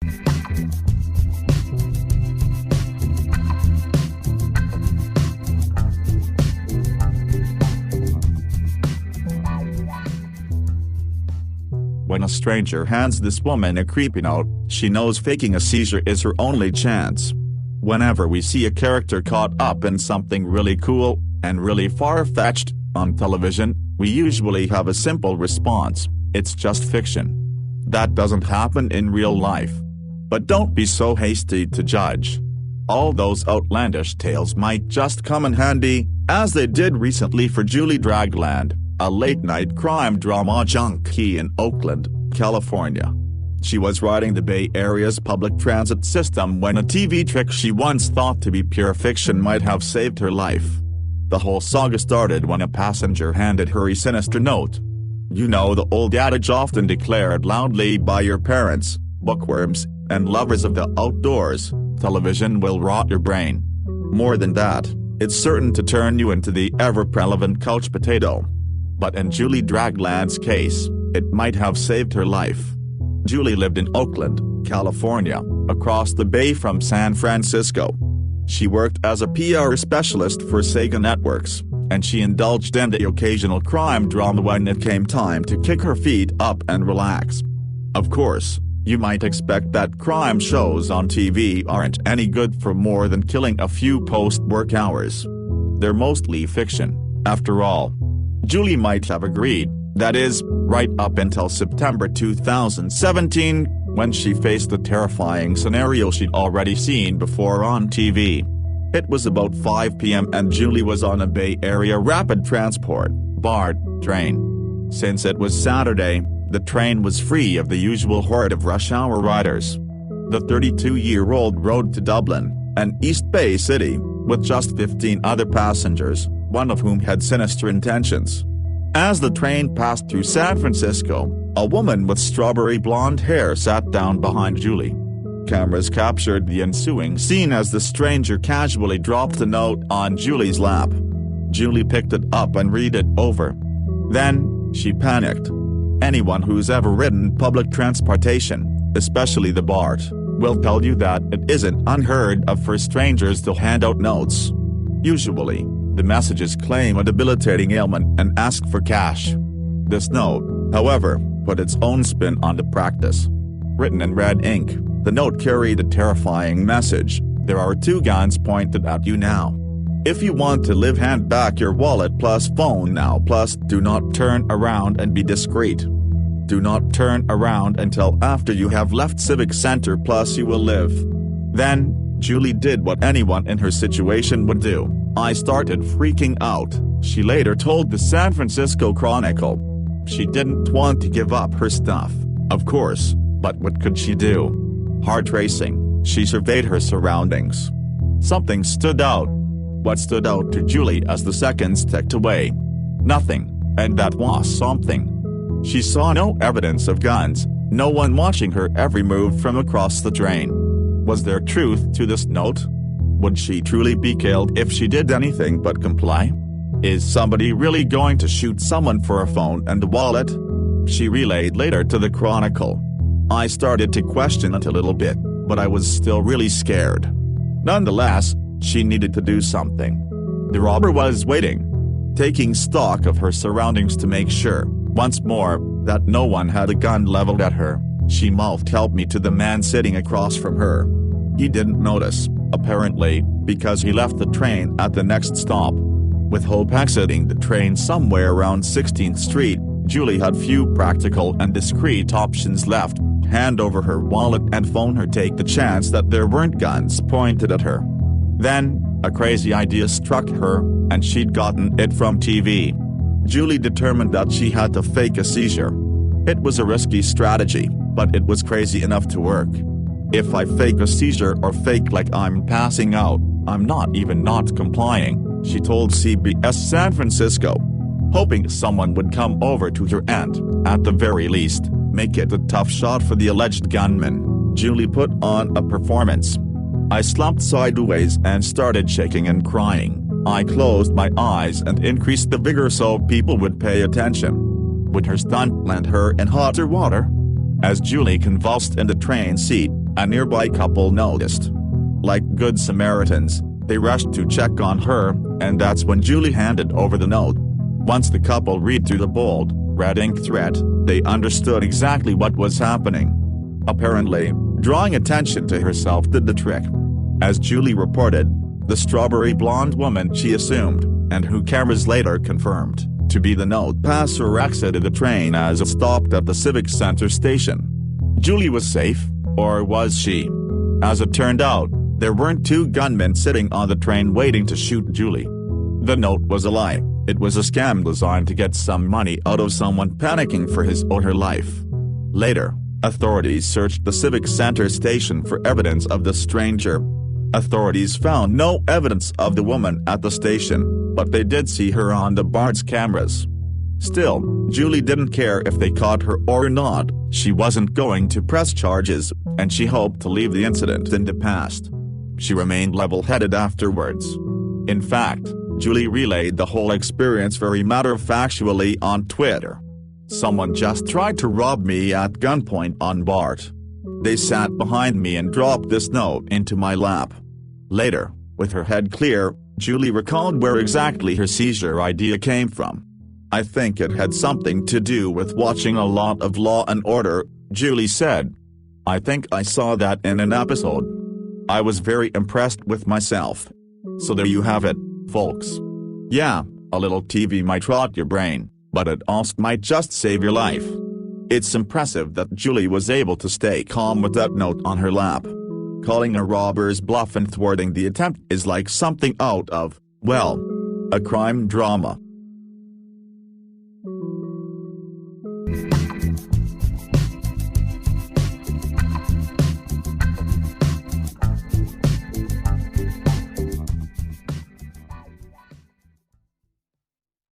When a stranger hands this woman a creepy note, she knows faking a seizure is her only chance. Whenever we see a character caught up in something really cool, and really far-fetched, on television, we usually have a simple response: it's just fiction. That doesn't happen in real life. But don't be so hasty to judge. All those outlandish tales might just come in handy, as they did recently for Julie Dragland, a late-night crime drama junkie in Oakland, California. She was riding the Bay Area's public transit system when a TV trick she once thought to be pure fiction might have saved her life. The whole saga started when a passenger handed her a sinister note. You know the old adage often declared loudly by your parents, bookworms, and lovers of the outdoors: television will rot your brain. More than that, it's certain to turn you into the ever-relevant couch potato. But in Julie Dragland's case, it might have saved her life. Julie lived in Oakland, California, across the bay from San Francisco. She worked as a PR specialist for Sega Networks, and she indulged in the occasional crime drama when it came time to kick her feet up and relax. Of course, you might expect that crime shows on TV aren't any good for more than killing a few post-work hours. They're mostly fiction, after all. Julie might have agreed, that is, right up until September 2017, when she faced the terrifying scenario she'd already seen before on TV. It was about 5 p.m. and Julie was on a Bay Area rapid transport BART train. Since it was Saturday, the train was free of the usual horde of rush hour riders. The 32-year-old rode to Dublin, an East Bay city, with just 15 other passengers, one of whom had sinister intentions. As the train passed through San Francisco, a woman with strawberry blonde hair sat down behind Julie. Cameras captured the ensuing scene as the stranger casually dropped a note on Julie's lap. Julie picked it up and read it over. Then, she panicked. Anyone who's ever ridden public transportation, especially the BART, will tell you that it isn't unheard of for strangers to hand out notes. Usually, the messages claim a debilitating ailment and ask for cash. This note, however, put its own spin on the practice. Written in red ink, the note carried a terrifying message: there are 2 guns pointed at you now. If you want to live, hand back your wallet plus phone now, plus do not turn around and be discreet. Do not turn around until after you have left Civic Center, plus you will live. Then, Julie did what anyone in her situation would do. I started freaking out, she later told the San Francisco Chronicle. She didn't want to give up her stuff, of course, but what could she do? Heart racing, she surveyed her surroundings. Something stood out. What stood out to Julie as the seconds ticked away? Nothing, and that was something. She saw no evidence of guns, no one watching her every move from across the train. Was there truth to this note? Would she truly be killed if she did anything but comply? Is somebody really going to shoot someone for a phone and a wallet? She relayed later to the Chronicle. I started to question it a little bit, but I was still really scared. Nonetheless, she needed to do something. The robber was waiting. Taking stock of her surroundings to make sure, once more, that no one had a gun leveled at her, she mouthed, "Help me," to the man sitting across from her. He didn't notice, apparently, because he left the train at the next stop. With Hope exiting the train somewhere around 16th Street, Julie had few practical and discreet options left: hand over her wallet and phone, or take the chance that there weren't guns pointed at her. Then, a crazy idea struck her, and she'd gotten it from TV. Julie determined that she had to fake a seizure. It was a risky strategy, but it was crazy enough to work. If I fake a seizure or fake like I'm passing out, I'm not even not complying, she told CBS San Francisco. Hoping someone would come over to her and, at the very least, make it a tough shot for the alleged gunman, Julie put on a performance. I slumped sideways and started shaking and crying. I closed my eyes and increased the vigor so people would pay attention. Would her stunt land her in hotter water? As Julie convulsed in the train seat, A nearby couple noticed. Like good Samaritans, they rushed to check on her, and that's when Julie handed over the note. Once the couple read through the bold, red ink threat, they understood exactly what was happening. Apparently, drawing attention to herself did the trick. As Julie reported, the strawberry blonde woman she assumed, and who cameras later confirmed, to be the note passer exited the train as it stopped at the Civic Center station. Julie was safe, or was she? As it turned out, there weren't two gunmen sitting on the train waiting to shoot Julie. The note was a lie. It was a scam designed to get some money out of someone panicking for his or her life. Later, authorities searched the Civic Center station for evidence of the stranger. Authorities found no evidence of the woman at the station, but they did see her on the BART's cameras. Still, Julie didn't care if they caught her or not. She wasn't going to press charges, and she hoped to leave the incident in the past. She remained level-headed afterwards. In fact, Julie relayed the whole experience very matter-of-factually on Twitter. "Someone just tried to rob me at gunpoint on BART. They sat behind me and dropped this note into my lap." Later, with her head clear, Julie recalled where exactly her seizure idea came from. "I think it had something to do with watching a lot of Law and Order," Julie said. "I think I saw that in an episode. I was very impressed with myself." So there you have it, folks. Yeah, a little TV might rot your brain, but it also might just save your life. It's impressive that Julie was able to stay calm with that note on her lap. Calling a robber's bluff and thwarting the attempt is like something out of, well, a crime drama.